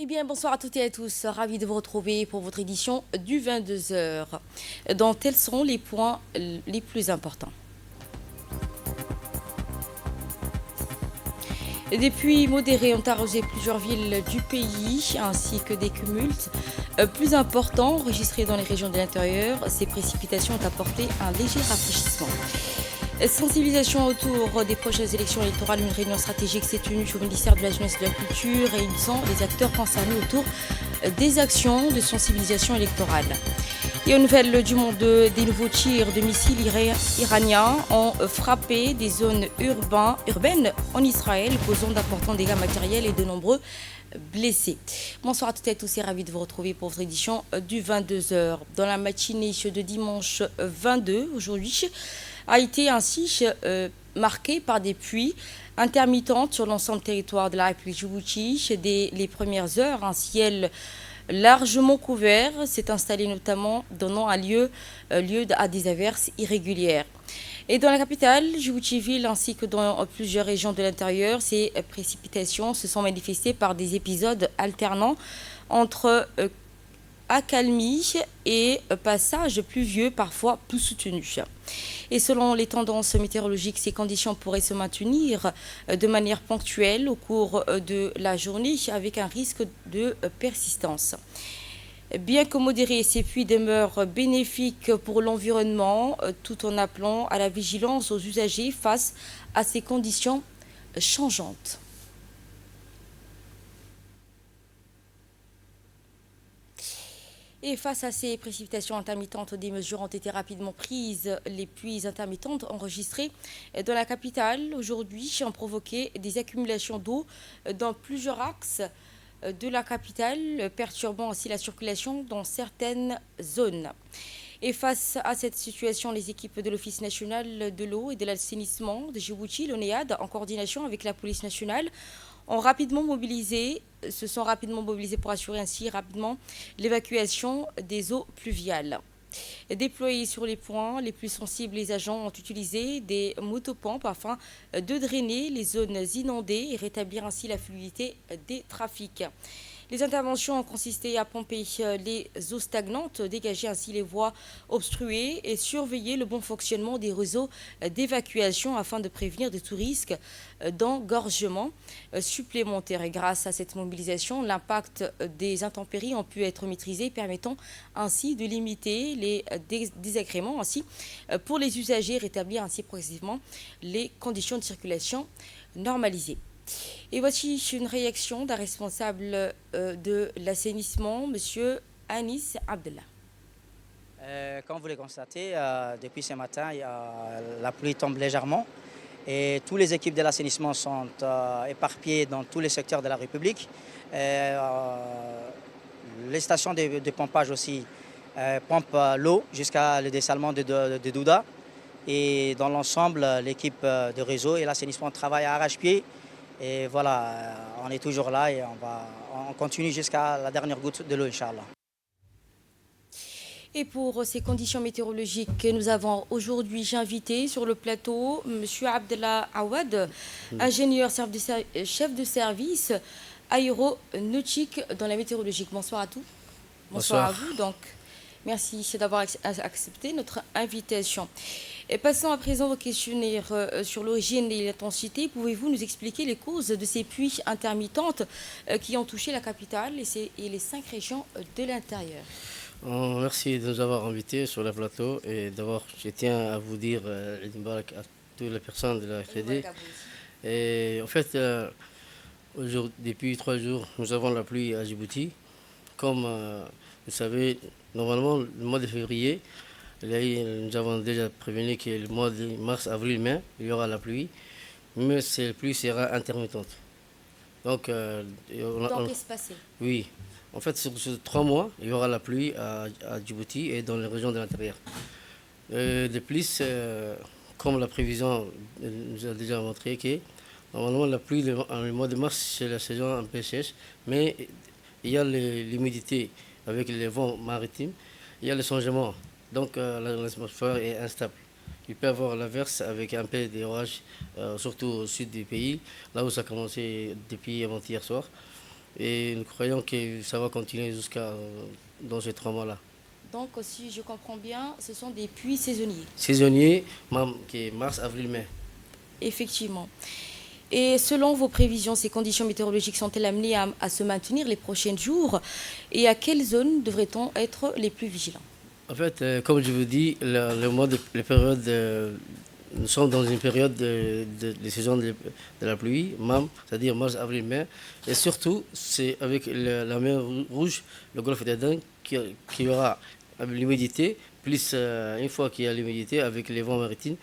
bien, bonsoir à toutes et à tous. Ravi de vous retrouver pour votre édition du 22 heures. Dont tels seront les points les plus importants. Des pluies modérées ont arrosé plusieurs villes du pays, ainsi que des cumuls plus importants enregistrés dans les régions de l'intérieur. Ces précipitations ont apporté un léger rafraîchissement. Sensibilisation autour des prochaines élections électorales, une réunion stratégique s'est tenue au ministère de la Jeunesse et de la Culture, réunissant les acteurs concernés autour des actions de sensibilisation électorale. Et aux nouvelles du monde, des nouveaux tirs de missiles iraniens ont frappé des zones urbaines en Israël, causant d'importants dégâts matériels et de nombreux blessés. Bonsoir à toutes et à tous et ravi de vous retrouver pour votre édition du 22 heures. Dans la matinée de dimanche 22, aujourd'hui, a été ainsi marquée par des pluies intermittentes sur l'ensemble du territoire de la République Djibouti. Dès les premières heures, un ciel largement couvert s'est installé, notamment donnant lieu à des averses irrégulières. Et dans la capitale, Djibouti-Ville, ainsi que dans plusieurs régions de l'intérieur, ces précipitations se sont manifestées par des épisodes alternants entre accalmie et passage pluvieux, parfois plus soutenu. Et selon les tendances météorologiques, ces conditions pourraient se maintenir de manière ponctuelle au cours de la journée avec un risque de persistance. Bien que modérés, ces pluies demeurent bénéfiques pour l'environnement tout en appelant à la vigilance aux usagers face à ces conditions changeantes. Et face à ces précipitations intermittentes, des mesures ont été rapidement prises. Les pluies intermittentes enregistrées dans la capitale aujourd'hui ont provoqué des accumulations d'eau dans plusieurs axes de la capitale, perturbant ainsi la circulation dans certaines zones. Et face à cette situation, les équipes de l'Office national de l'eau et de l'assainissement de Djibouti, l'ONEAD, en coordination avec la police nationale, se sont rapidement mobilisés pour assurer ainsi rapidement l'évacuation des eaux pluviales. Déployés sur les points les plus sensibles, les agents ont utilisé des motopompes afin de drainer les zones inondées et rétablir ainsi la fluidité des trafics. Les interventions ont consisté à pomper les eaux stagnantes, dégager ainsi les voies obstruées et surveiller le bon fonctionnement des réseaux d'évacuation afin de prévenir de tout risque d'engorgement supplémentaire. Et grâce à cette mobilisation, l'impact des intempéries ont pu être maîtrisé, permettant ainsi de limiter les désagréments ainsi pour les usagers, rétablir ainsi progressivement les conditions de circulation normalisées. Et voici une réaction d'un responsable de l'assainissement, M. Anis Abdellah. Comme vous le constatez, depuis ce matin, la pluie tombe légèrement et toutes les équipes de l'assainissement sont éparpillées dans tous les secteurs de la République. Les stations de pompage aussi pompent l'eau jusqu'à le dessalement de Douda. Et dans l'ensemble, l'équipe de réseau et l'assainissement travaillent à arrache-pied. Et voilà, on est toujours là et on continue jusqu'à la dernière goutte de l'eau, Inch'Allah. Et pour ces conditions météorologiques, nous avons aujourd'hui invité sur le plateau M. Abdellah Awad, ingénieur chef de service aéronautique dans la météorologie. Bonsoir à tous. Bonsoir à vous. Donc, merci d'avoir accepté notre invitation. Et passons à présent au questionnaire sur l'origine et l'intensité. Pouvez-vous nous expliquer les causes de ces pluies intermittentes qui ont touché la capitale et les 5 régions de l'intérieur? Merci de nous avoir invités sur le plateau et d'abord, je tiens à vous dire Eid Mubarak à toutes les personnes de la RTD. Et en fait, depuis 3 jours, nous avons la pluie à Djibouti. Comme vous savez, normalement, le mois de février, nous avons déjà prévenu que le mois de mars, avril, mai, il y aura la pluie, mais cette pluie sera intermittente. Donc, qu'est-ce qui se passe? Oui, en fait, sur 3 mois, il y aura la pluie à Djibouti et dans les régions de l'intérieur. De plus, comme la prévision nous a déjà montré que normalement la pluie le mois de mars, c'est la saison un peu sèche, mais il y a l'humidité avec les vents maritimes, il y a le changement. Donc l'atmosphère est instable. Il peut y avoir l'averse avec un peu d'orage, surtout au sud du pays, là où ça a commencé depuis avant-hier soir. Et nous croyons que ça va continuer dans ces 3 mois-là. Donc, si je comprends bien, ce sont des puits saisonniers. Saisonnier, qui est mars, avril, mai. Effectivement. Et selon vos prévisions, ces conditions météorologiques sont-elles amenées à se maintenir les prochains jours? Et à quelles zones devrait-on être les plus vigilants? En fait, comme je vous dis, les périodes, nous sommes dans une période de saison de la pluie, c'est-à-dire mars, avril, mai. Et surtout, c'est avec la mer Rouge, le golfe d'Aden, qu'il y aura l'humidité, plus une fois qu'il y a l'humidité, avec les vents maritimes.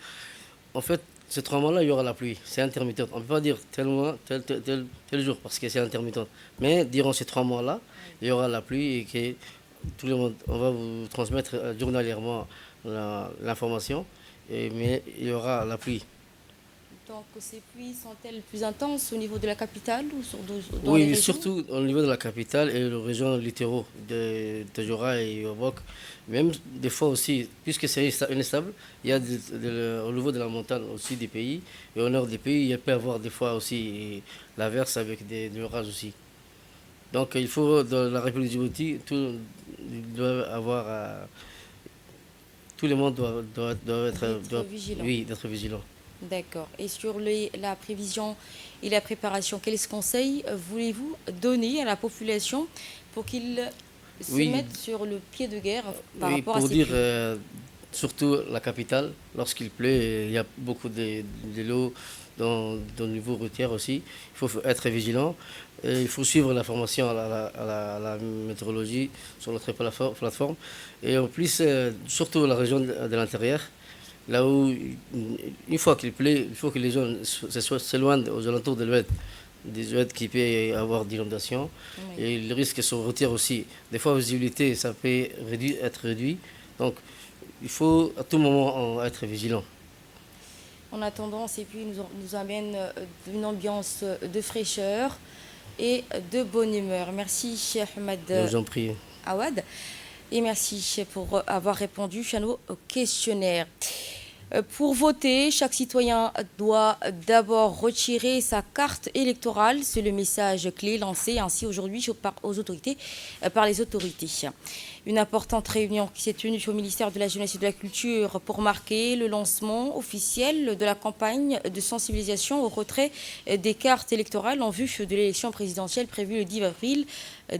En fait, ces 3 mois-là, il y aura la pluie. C'est intermittent. On ne peut pas dire tel mois, tel jour, parce que c'est intermittent. Mais durant ces 3 mois-là, il y aura la pluie et que tout le monde, on va vous transmettre journalièrement l'information, mais il y aura la pluie. Donc, ces pluies sont-elles plus intenses au niveau de la capitale ou dans les Oui, régions? surtout au niveau de la capitale et les régions littéraux de Tadjoura et Obok. Même des fois aussi, puisque c'est instable, il y a au niveau de la montagne aussi des pays. Et au nord des pays, il peut y avoir des fois aussi l'averse avec des orages aussi. Donc il faut, dans la République de Djibouti, tout le monde doit être vigilant. oui, d'être vigilant. D'accord. Et sur la prévision et la préparation, quels conseils voulez-vous donner à la population pour qu'ils se mettent sur le pied de guerre par rapport à ces pluies? Surtout la capitale, lorsqu'il pleut, il y a beaucoup de l'eau dans le niveau routier aussi. Il faut être vigilant. Et il faut suivre l'information à la météorologie sur notre plateforme. Et en plus, surtout la région de l'intérieur, là où, une fois qu'il pleut, il faut que les gens s'éloignent aux alentours de l'oued, des oueds qui peuvent avoir d'inondations. Oui. Et le risque se retire aussi. Des fois, la visibilité, ça peut être réduit. Donc, il faut à tout moment être vigilant. En attendant, ces pluies nous amènent une ambiance de fraîcheur et de bonne humeur. Merci, Ahmed Awad. Et merci pour avoir répondu à nos questionnaires. Pour voter, chaque citoyen doit d'abord retirer sa carte électorale. C'est le message clé lancé ainsi aujourd'hui par les autorités. Une importante réunion qui s'est tenue au ministère de la Jeunesse et de la Culture pour marquer le lancement officiel de la campagne de sensibilisation au retrait des cartes électorales en vue de l'élection présidentielle prévue le 10 avril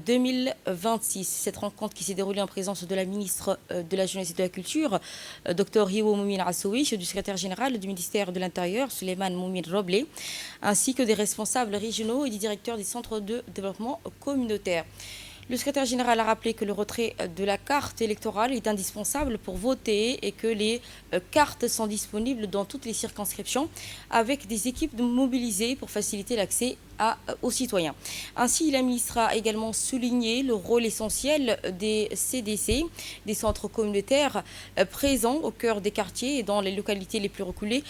2026. Cette rencontre qui s'est déroulée en présence de la ministre de la Jeunesse et de la Culture, Dr Hiwo Moumin Assoui, du secrétaire général du ministère de l'Intérieur, Suleiman Moumin Roblé, ainsi que des responsables régionaux et des directeurs des centres de développement communautaire. Le secrétaire général a rappelé que le retrait de la carte électorale est indispensable pour voter et que les cartes sont disponibles dans toutes les circonscriptions avec des équipes mobilisées pour faciliter l'accès aux citoyens. Ainsi, la ministre a également souligné le rôle essentiel des CDC, des centres communautaires présents au cœur des quartiers et dans les localités les plus reculées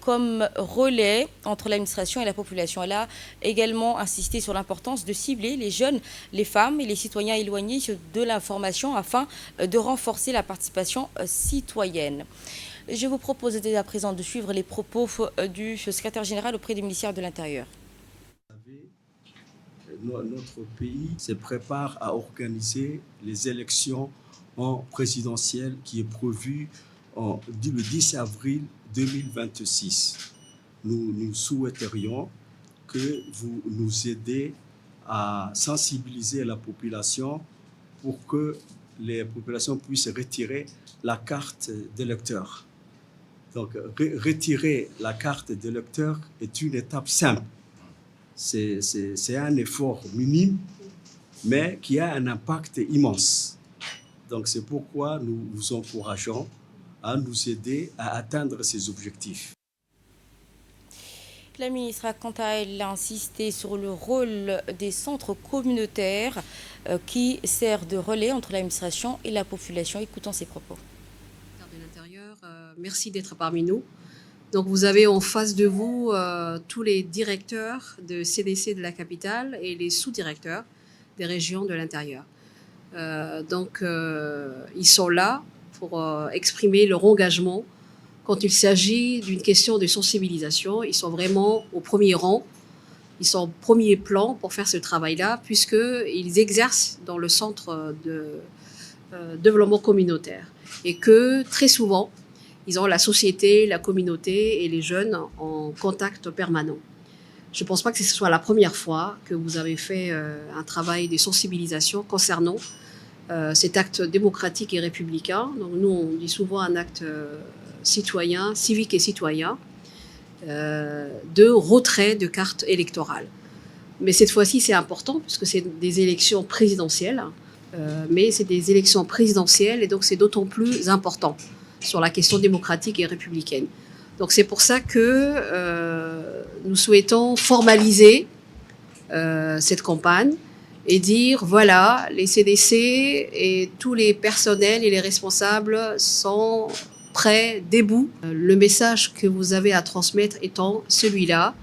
comme relais entre l'administration et la population. Elle a également insisté sur l'importance de cibler les jeunes, les femmes et les citoyens éloignés de l'information afin de renforcer la participation citoyenne. Je vous propose dès à présent de suivre les propos du secrétaire général auprès du ministère de l'Intérieur. Notre pays se prépare à organiser les élections présidentielles qui est prévue le 10 avril 2026. Nous souhaiterions que vous nous aidiez à sensibiliser la population pour que les populations puissent retirer la carte d'électeur. Donc, retirer la carte d'électeur est une étape simple. C'est un effort minime, mais qui a un impact immense. Donc, c'est pourquoi nous vous encourageons à nous aider à atteindre ces objectifs. La ministre a quant à elle insisté sur le rôle des centres communautaires qui servent de relais entre l'administration et la population. Écoutons ses propos. De l'Intérieur, merci d'être parmi nous. Donc vous avez en face de vous tous les directeurs de CDC de la capitale et les sous-directeurs des régions de l'intérieur. Ils sont là pour exprimer leur engagement. Quand il s'agit d'une question de sensibilisation, ils sont vraiment au premier rang Ils sont au premier plan pour faire ce travail-là, puisqu'ils exercent dans le centre de développement communautaire. Et que très souvent, ils ont la société, la communauté et les jeunes en contact permanent. Je ne pense pas que ce soit la première fois que vous avez fait un travail de sensibilisation concernant cet acte démocratique et républicain. Donc nous, on dit souvent un acte citoyen, civique et citoyen, de retrait de cartes électorales. Mais cette fois-ci, c'est important puisque c'est des élections présidentielles, mais c'est des élections présidentielles et donc c'est d'autant plus important sur la question démocratique et républicaine. Donc c'est pour ça que nous souhaitons formaliser cette campagne et dire, voilà, les CDC et tous les personnels et les responsables sont prêts, debout. Le message que vous avez à transmettre étant celui-là,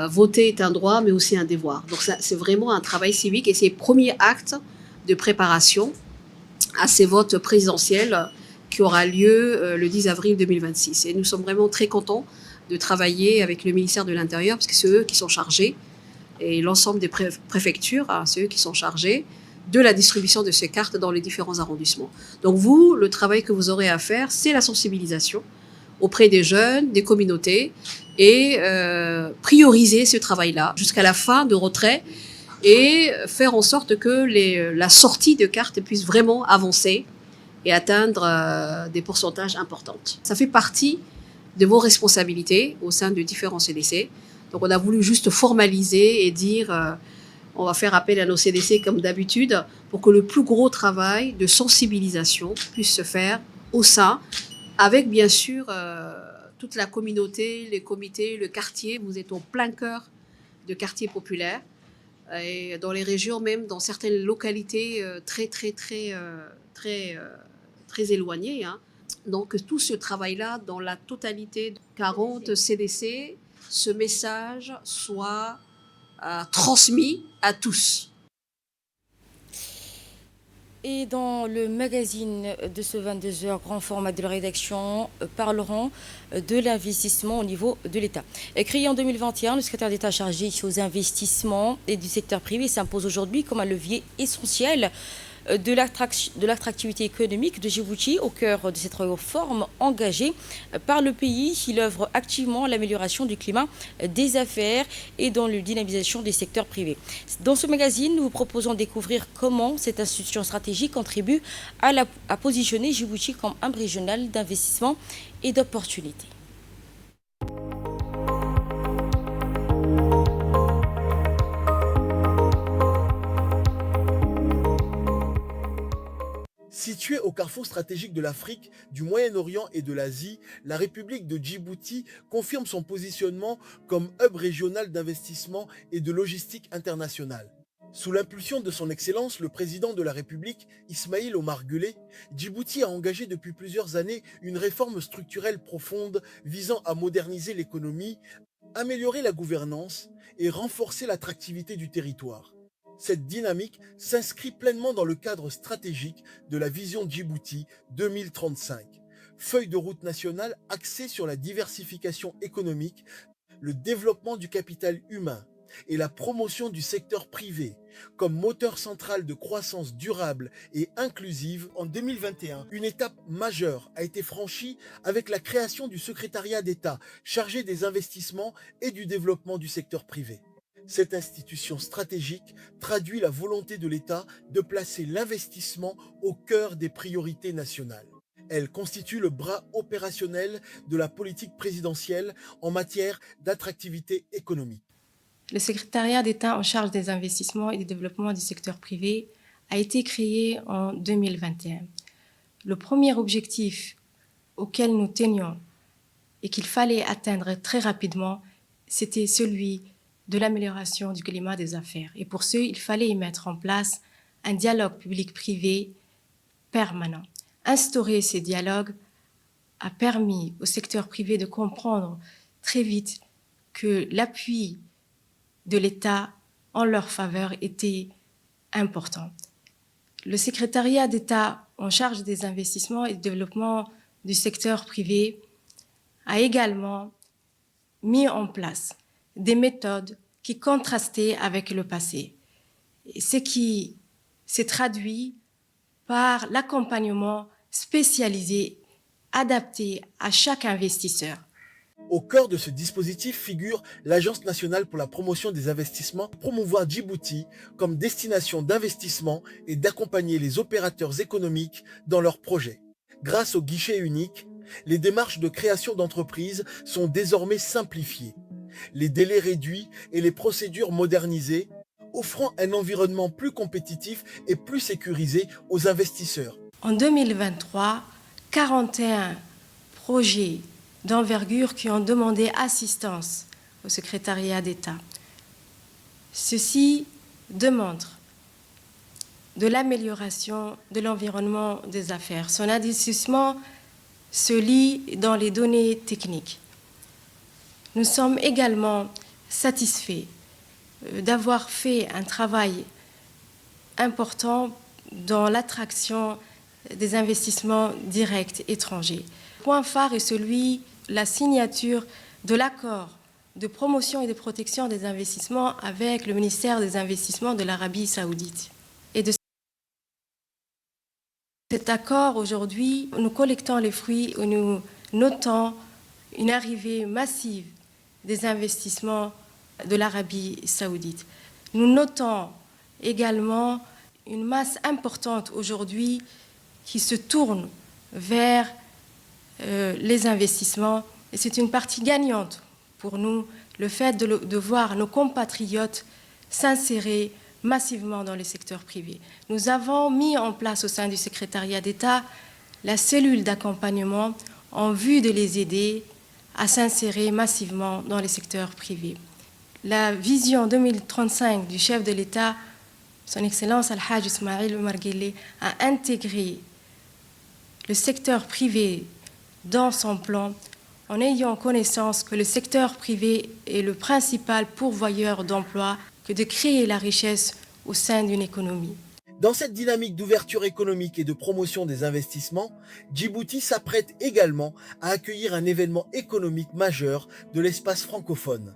voter est un droit mais aussi un devoir. Donc c'est vraiment un travail civique et c'est le premier acte de préparation à ces votes présidentiels qui aura lieu le 10 avril 2026. Et nous sommes vraiment très contents de travailler avec le ministère de l'Intérieur parce que c'est eux qui sont chargés et l'ensemble des préfectures, c'est eux qui sont chargés de la distribution de ces cartes dans les différents arrondissements. Donc vous, le travail que vous aurez à faire, c'est la sensibilisation auprès des jeunes, des communautés et prioriser ce travail-là jusqu'à la fin de retrait et faire en sorte que la sortie de cartes puisse vraiment avancer et atteindre des pourcentages importants. Ça fait partie de vos responsabilités au sein de différents CDC. Donc on a voulu juste formaliser et dire on va faire appel à nos CDC comme d'habitude pour que le plus gros travail de sensibilisation puisse se faire au sein, avec bien sûr toute la communauté, les comités, le quartier. Vous êtes au plein cœur de quartiers populaires et dans les régions même, dans certaines localités très éloignées. Hein. Donc tout ce travail-là, dans la totalité de 40 CDC, ce message soit transmis à tous. Et dans le magazine de ce 22h, grand format de la rédaction, parleront de l'investissement au niveau de l'État. Créé en 2021, le secrétaire d'État chargé aux investissements et du secteur privé s'impose aujourd'hui comme un levier essentiel de l'attractivité économique de Djibouti au cœur de cette réforme engagée par le pays. Il œuvre activement à l'amélioration du climat des affaires et dans la dynamisation des secteurs privés. Dans ce magazine, nous vous proposons de découvrir comment cette institution stratégique contribue à positionner Djibouti comme un régional d'investissement et d'opportunités. Située au carrefour stratégique de l'Afrique, du Moyen-Orient et de l'Asie, la République de Djibouti confirme son positionnement comme hub régional d'investissement et de logistique internationale. Sous l'impulsion de son Excellence, le président de la République, Ismaïl Omar Guelleh, Djibouti a engagé depuis plusieurs années une réforme structurelle profonde visant à moderniser l'économie, améliorer la gouvernance et renforcer l'attractivité du territoire. Cette dynamique s'inscrit pleinement dans le cadre stratégique de la vision Djibouti 2035, feuille de route nationale axée sur la diversification économique, le développement du capital humain et la promotion du secteur privé comme moteur central de croissance durable et inclusive. En 2021, une étape majeure a été franchie avec la création du secrétariat d'État chargé des investissements et du développement du secteur privé. Cette institution stratégique traduit la volonté de l'État de placer l'investissement au cœur des priorités nationales. Elle constitue le bras opérationnel de la politique présidentielle en matière d'attractivité économique. Le secrétariat d'État en charge des investissements et du développement du secteur privé a été créé en 2021. Le premier objectif auquel nous tenions et qu'il fallait atteindre très rapidement, c'était celui de l'amélioration du climat des affaires. Et pour ce, il fallait y mettre en place un dialogue public-privé permanent. Instaurer ces dialogues a permis au secteur privé de comprendre très vite que l'appui de l'État en leur faveur était important. Le secrétariat d'État en charge des investissements et du développement du secteur privé a également mis en place des méthodes qui contrastait avec le passé, ce qui s'est traduit par l'accompagnement spécialisé, adapté à chaque investisseur. Au cœur de ce dispositif figure l'Agence nationale pour la promotion des investissements, promouvoir Djibouti comme destination d'investissement et d'accompagner les opérateurs économiques dans leurs projets. Grâce au guichet unique, les démarches de création d'entreprises sont désormais simplifiées, les délais réduits et les procédures modernisées, offrant un environnement plus compétitif et plus sécurisé aux investisseurs. En 2023, 41 projets d'envergure qui ont demandé assistance au secrétariat d'État. Ceci démontre de l'amélioration de l'environnement des affaires. Son investissement se lie dans les données techniques. Nous sommes également satisfaits d'avoir fait un travail important dans l'attraction des investissements directs étrangers. Le point phare est celui de la signature de l'accord de promotion et de protection des investissements avec le ministère des Investissements de l'Arabie saoudite. Et de cet accord, aujourd'hui, nous collectons les fruits et nous notons une arrivée massive des investissements de l'Arabie saoudite. Nous notons également une masse importante aujourd'hui qui se tourne vers les investissements. Et c'est une partie gagnante pour nous, le fait de voir nos compatriotes s'insérer massivement dans le secteur privé. Nous avons mis en place au sein du secrétariat d'État la cellule d'accompagnement en vue de les aider à s'insérer massivement dans le secteur privé. La vision 2035 du chef de l'État, son Excellence Al-Hajj Ismaïl Omar Guelleh, a intégré le secteur privé dans son plan en ayant connaissance que le secteur privé est le principal pourvoyeur d'emplois, que de créer la richesse au sein d'une économie. Dans cette dynamique d'ouverture économique et de promotion des investissements, Djibouti s'apprête également à accueillir un événement économique majeur de l'espace francophone.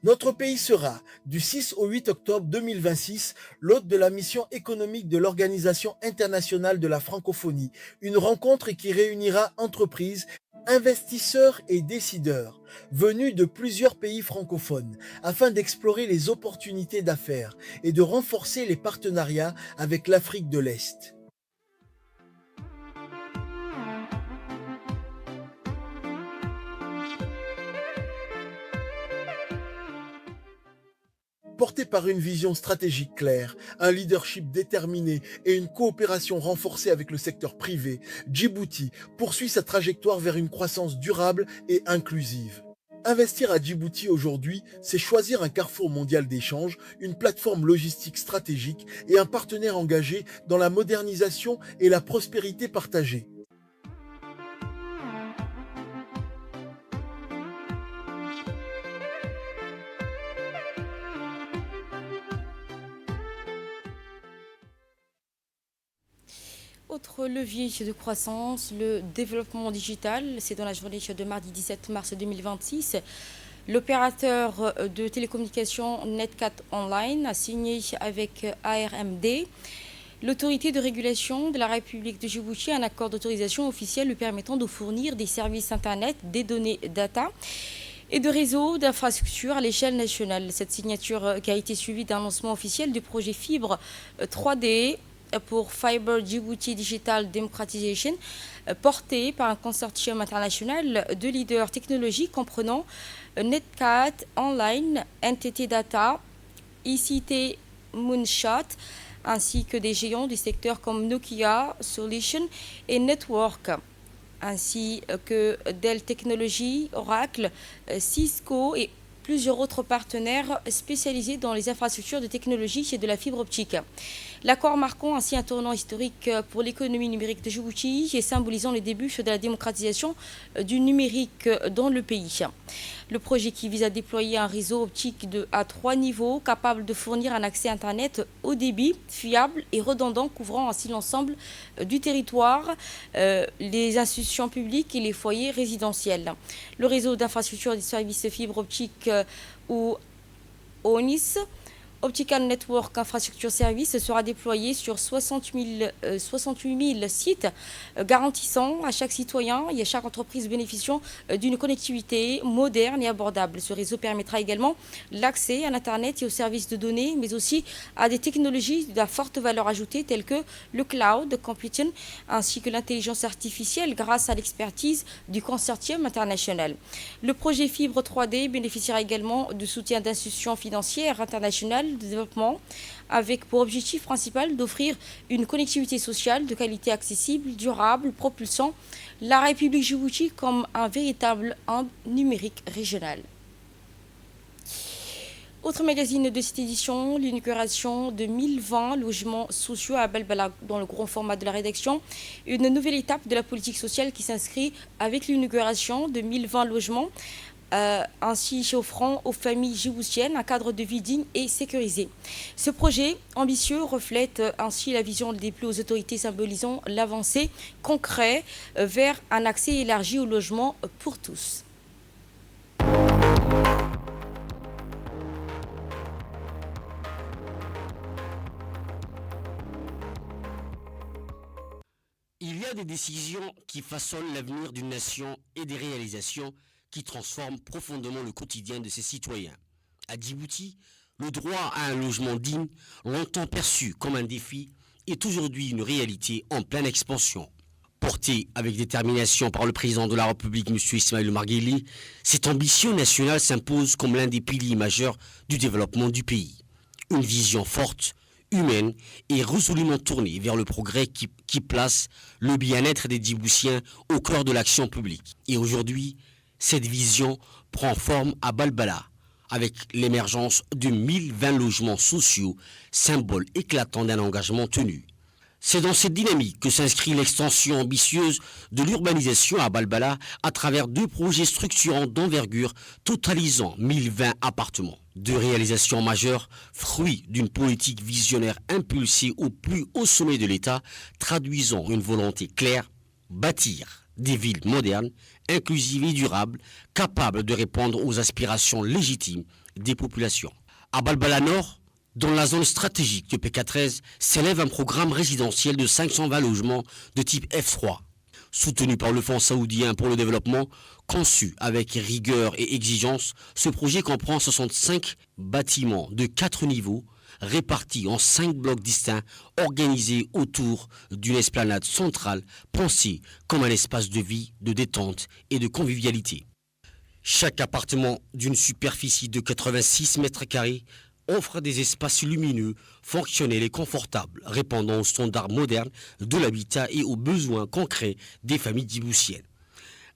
Notre pays sera, du 6 au 8 octobre 2026, l'hôte de la mission économique de l'Organisation internationale de la francophonie, une rencontre qui réunira entreprises, investisseurs et décideurs venus de plusieurs pays francophones afin d'explorer les opportunités d'affaires et de renforcer les partenariats avec l'Afrique de l'Est. Porté par une vision stratégique claire, un leadership déterminé et une coopération renforcée avec le secteur privé, Djibouti poursuit sa trajectoire vers une croissance durable et inclusive. Investir à Djibouti aujourd'hui, c'est choisir un carrefour mondial d'échanges, une plateforme logistique stratégique et un partenaire engagé dans la modernisation et la prospérité partagée. Autre levier de croissance, le développement digital. C'est dans la journée de mardi 17 mars 2026. L'opérateur de télécommunications Netcat Online a signé avec ARMD, l'autorité de régulation de la République de Djibouti, un accord d'autorisation officielle lui permettant de fournir des services Internet, des données data et de réseaux d'infrastructures à l'échelle nationale. Cette signature qui a été suivie d'un lancement officiel du projet Fibre 3D pour Fiber Djibouti Digital Democratization, porté par un consortium international de leaders technologiques comprenant Netcat Online, NTT Data, ICT Moonshot, ainsi que des géants du secteur comme Nokia Solutions et Network, ainsi que Dell Technologies, Oracle, Cisco et plusieurs autres partenaires spécialisés dans les infrastructures de technologie et de la fibre optique. L'accord marquant ainsi un tournant historique pour l'économie numérique de Djibouti et symbolisant le début de la démocratisation du numérique dans le pays. Le projet qui vise à déployer un réseau optique à 3 niveaux capable de fournir un accès Internet haut débit, fiable et redondant, couvrant ainsi l'ensemble du territoire, les institutions publiques et les foyers résidentiels. Le réseau d'infrastructures des services fibre optique ou ONIS. Optical Network Infrastructure Service sera déployé sur 68 000 sites, garantissant à chaque citoyen et à chaque entreprise bénéficiant d'une connectivité moderne et abordable. Ce réseau permettra également l'accès à l'Internet et aux services de données, mais aussi à des technologies de forte valeur ajoutée telles que le cloud computing ainsi que l'intelligence artificielle grâce à l'expertise du consortium international. Le projet Fibre 3D bénéficiera également du soutien d'institutions financières internationales de développement avec pour objectif principal d'offrir une connectivité sociale de qualité accessible, durable, propulsant la République Djibouti comme un véritable hub numérique régional. Autre magazine de cette édition, l'inauguration de 1020 logements sociaux à Balbala dans le grand format de la rédaction. Une nouvelle étape de la politique sociale qui s'inscrit avec l'inauguration de 1020 logements ainsi offrant aux familles djiboutiennes un cadre de vie digne et sécurisé. Ce projet ambitieux reflète ainsi la vision déployée aux autorités symbolisant l'avancée concrète vers un accès élargi au logement pour tous. Il y a des décisions qui façonnent l'avenir d'une nation et des réalisations qui transforme profondément le quotidien de ses citoyens. À Djibouti, le droit à un logement digne, longtemps perçu comme un défi, est aujourd'hui une réalité en pleine expansion. Portée avec détermination par le président de la République, M. Ismaël Omar Guelleh, cette ambition nationale s'impose comme l'un des piliers majeurs du développement du pays. Une vision forte, humaine et résolument tournée vers le progrès qui place le bien-être des Djiboutiens au cœur de l'action publique. Et aujourd'hui, cette vision prend forme à Balbala, avec l'émergence de 1020 logements sociaux, symbole éclatant d'un engagement tenu. C'est dans cette dynamique que s'inscrit l'extension ambitieuse de l'urbanisation à Balbala à travers 2 projets structurants d'envergure totalisant 1020 appartements. 2 réalisations majeures, fruits d'une politique visionnaire impulsée au plus haut sommet de l'État, traduisant une volonté claire, bâtir des villes modernes, inclusives et durables, capables de répondre aux aspirations légitimes des populations. À Balbala Nord, dans la zone stratégique de PK13, s'élève un programme résidentiel de 520 logements de type F3. Soutenu par le Fonds saoudien pour le développement, conçu avec rigueur et exigence, ce projet comprend 65 bâtiments de 4 niveaux, répartis en 5 blocs distincts, organisés autour d'une esplanade centrale, pensée comme un espace de vie, de détente et de convivialité. Chaque appartement d'une superficie de 86 mètres carrés offre des espaces lumineux, fonctionnels et confortables, répondant aux standards modernes de l'habitat et aux besoins concrets des familles djiboutiennes.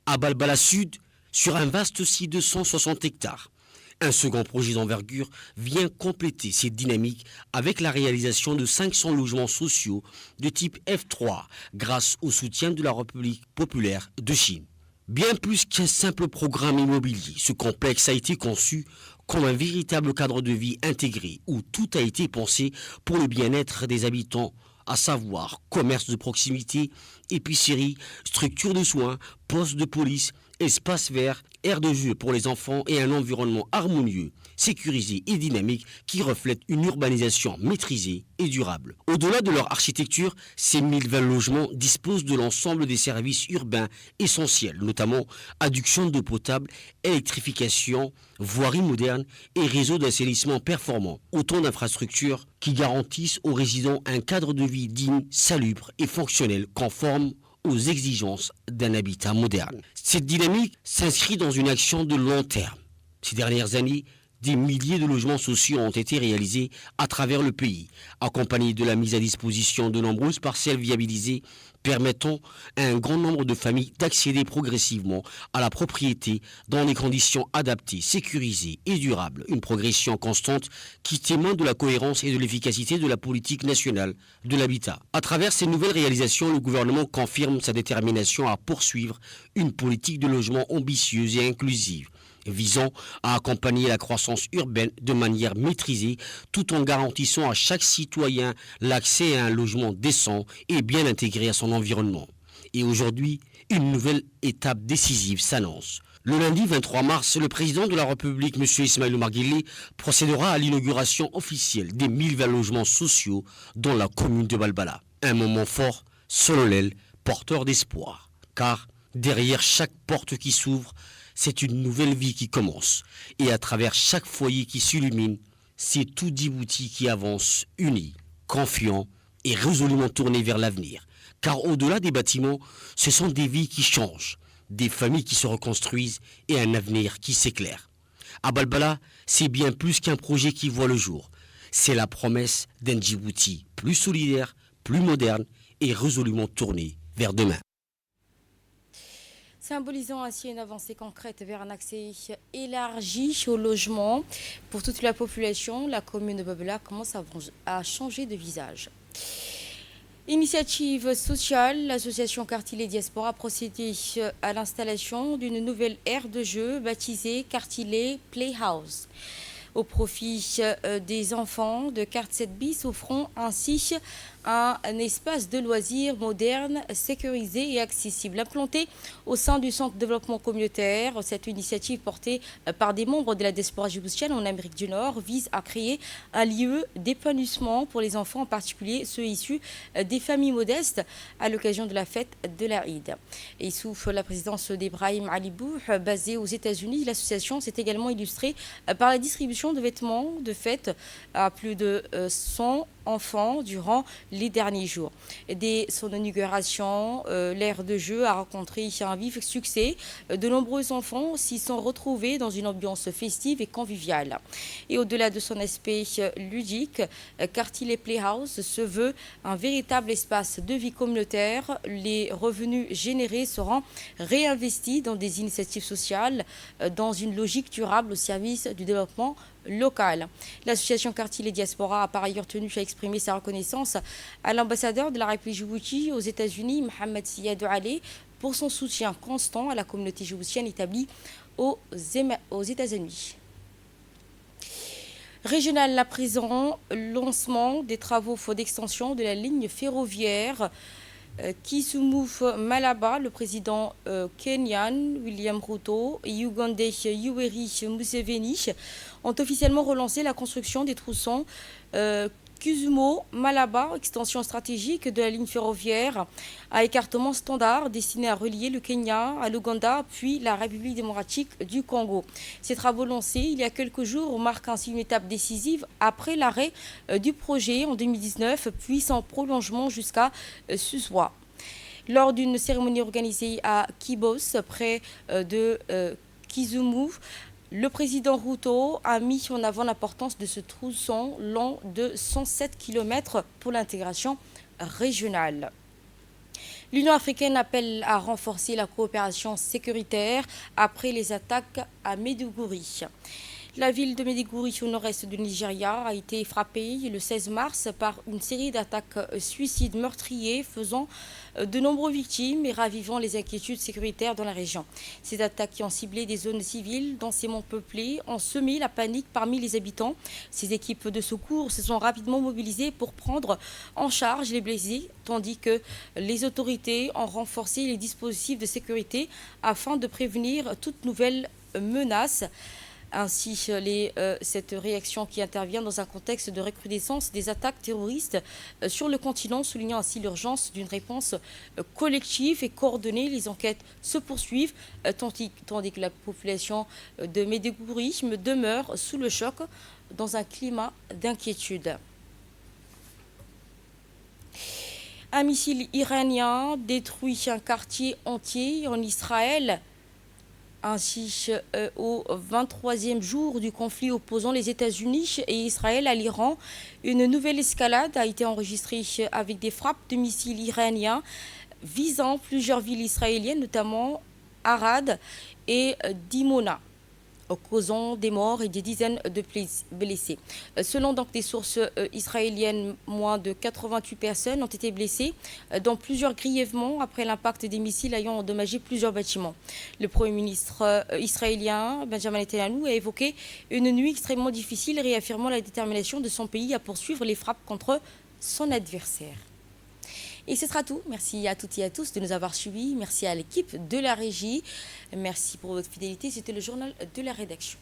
À Balbala Sud, sur un vaste site de 160 hectares, un second projet d'envergure vient compléter cette dynamique avec la réalisation de 500 logements sociaux de type F3 grâce au soutien de la République populaire de Chine. Bien plus qu'un simple programme immobilier, ce complexe a été conçu comme un véritable cadre de vie intégré où tout a été pensé pour le bien-être des habitants, à savoir commerce de proximité, épicerie, structure de soins, poste de police, espace vert, aire de jeu pour les enfants et un environnement harmonieux, sécurisé et dynamique qui reflète une urbanisation maîtrisée et durable. Au-delà de leur architecture, ces 1020 logements disposent de l'ensemble des services urbains essentiels, notamment adduction d'eau potable, électrification, voirie moderne et réseau d'assainissement performant. Autant d'infrastructures qui garantissent aux résidents un cadre de vie digne, salubre et fonctionnel conforme aux exigences d'un habitat moderne. Cette dynamique s'inscrit dans une action de long terme. Ces dernières années, des milliers de logements sociaux ont été réalisés à travers le pays, accompagnés de la mise à disposition de nombreuses parcelles viabilisées permettant à un grand nombre de familles d'accéder progressivement à la propriété dans des conditions adaptées, sécurisées et durables. Une progression constante qui témoigne de la cohérence et de l'efficacité de la politique nationale de l'habitat. À travers ces nouvelles réalisations, le gouvernement confirme sa détermination à poursuivre une politique de logement ambitieuse et inclusive, visant à accompagner la croissance urbaine de manière maîtrisée tout en garantissant à chaque citoyen l'accès à un logement décent et bien intégré à son environnement. Et aujourd'hui, une nouvelle étape décisive s'annonce. Le lundi 23 mars, le président de la République, M. Ismaïl Omar Guelleh, procédera à l'inauguration officielle des 1000 logements sociaux dans la commune de Balbala. Un moment fort, solennel, porteur d'espoir. Car derrière chaque porte qui s'ouvre, c'est une nouvelle vie qui commence. Et à travers chaque foyer qui s'illumine, c'est tout Djibouti qui avance, uni, confiant et résolument tourné vers l'avenir. Car au-delà des bâtiments, ce sont des vies qui changent, des familles qui se reconstruisent et un avenir qui s'éclaire. À Balbala, c'est bien plus qu'un projet qui voit le jour. C'est la promesse d'un Djibouti plus solidaire, plus moderne et résolument tourné vers demain. Symbolisant ainsi une avancée concrète vers un accès élargi au logement pour toute la population, la commune de Balbala commence à changer de visage. Initiative sociale, l'association Cartilet Diaspora a procédé à l'installation d'une nouvelle aire de jeu baptisée Cartilet Playhouse au profit des enfants de Cart 7 bis, offrant ainsi un espace de loisirs moderne, sécurisé et accessible. Implanté au sein du Centre de développement communautaire, cette initiative portée par des membres de la diaspora djiboutienne en Amérique du Nord vise à créer un lieu d'épanouissement pour les enfants, en particulier ceux issus des familles modestes, à l'occasion de la fête de la Eid. Et sous la présidence d'Ibrahim Alibou, basé aux États-Unis, l'association s'est également illustrée par la distribution de vêtements de fête à plus de 100 enfants durant les derniers jours. Dès son inauguration, l'aire de jeu a rencontré un vif succès. De nombreux enfants s'y sont retrouvés dans une ambiance festive et conviviale. Et au-delà de son aspect ludique, Cartilet Playhouse se veut un véritable espace de vie communautaire. Les revenus générés seront réinvestis dans des initiatives sociales, dans une logique durable au service du développement local. L'association Cartilet Diaspora a par ailleurs tenu à exprimer sa reconnaissance à l'ambassadeur de la République djiboutienne aux États-Unis, Mohamed Siad Ali, pour son soutien constant à la communauté djiboutienne établie aux États-Unis. Régional à présent, lancement des travaux d'extension de la ligne ferroviaire Kisumu-Malaba, le président kenyan William Ruto et ougandais Yoweri Museveni ont officiellement relancé la construction des tronçons Kisumu-Malaba, extension stratégique de la ligne ferroviaire à écartement standard destinée à relier le Kenya à l'Ouganda puis la République démocratique du Congo. Ces travaux lancés il y a quelques jours marquent ainsi une étape décisive après l'arrêt du projet en 2019 puis son prolongement jusqu'à Suswa. Lors d'une cérémonie organisée à Kibos, près de Kisumu, le président Ruto a mis en avant l'importance de ce tronçon long de 107 km pour l'intégration régionale. L'Union africaine appelle à renforcer la coopération sécuritaire après les attaques à Maiduguri. La ville de Maiduguri, au nord-est du Nigeria, a été frappée le 16 mars par une série d'attaques suicides meurtriers faisant de nombreuses victimes et ravivant les inquiétudes sécuritaires dans la région. Ces attaques qui ont ciblé des zones civiles densément peuplées ont semé la panique parmi les habitants. Ces équipes de secours se sont rapidement mobilisées pour prendre en charge les blessés, tandis que les autorités ont renforcé les dispositifs de sécurité afin de prévenir toute nouvelle menace. Ainsi, cette réaction qui intervient dans un contexte de recrudescence des attaques terroristes sur le continent, soulignant ainsi l'urgence d'une réponse collective et coordonnée. Les enquêtes se poursuivent, tandis que la population de Maiduguri demeure sous le choc dans un climat d'inquiétude. Un missile iranien détruit un quartier entier en Israël. Ainsi, au 23e jour du conflit opposant les États-Unis et Israël à l'Iran, une nouvelle escalade a été enregistrée avec des frappes de missiles iraniens visant plusieurs villes israéliennes, notamment Arad et Dimona, causant des morts et des dizaines de blessés. Selon donc des sources israéliennes, moins de 88 personnes ont été blessées, dont plusieurs grièvement après l'impact des missiles ayant endommagé plusieurs bâtiments. Le Premier ministre israélien, Benjamin Netanyahu, a évoqué une nuit extrêmement difficile, réaffirmant la détermination de son pays à poursuivre les frappes contre son adversaire. Et ce sera tout. Merci à toutes et à tous de nous avoir suivis. Merci à l'équipe de la régie. Merci pour votre fidélité. C'était le journal de la rédaction.